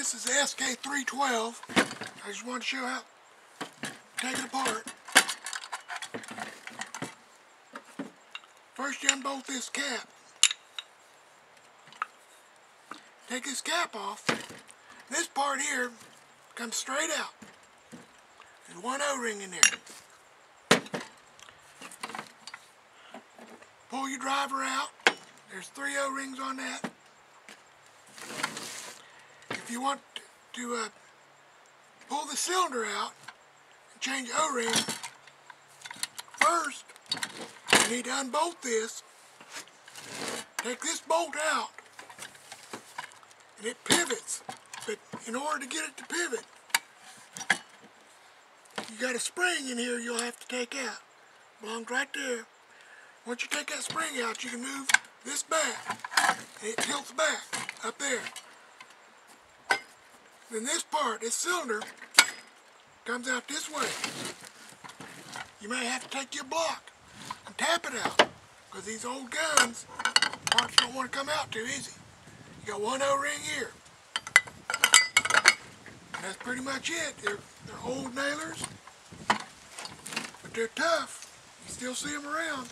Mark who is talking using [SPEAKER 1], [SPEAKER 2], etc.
[SPEAKER 1] This is the SK312. I just want to show how to take it apart. First you unbolt this cap. Take this cap off. This part here comes straight out. There's one O-ring in there. Pull your driver out. There's 3 O-rings on that. If you want to pull the cylinder out and change O-ring, first you need to unbolt this. Take this bolt out, and it pivots. But in order to get it to pivot, you got a spring in here you'll have to take out. Belongs right there. Once you take that spring out, you can move this back, and it tilts back up there. Then this part, this cylinder, comes out this way. You may have to take your block and tap it out, because these old guns, parts don't want to come out too easy. You got one O-ring here. And that's pretty much it. They're old nailers, but they're tough. You still see them around.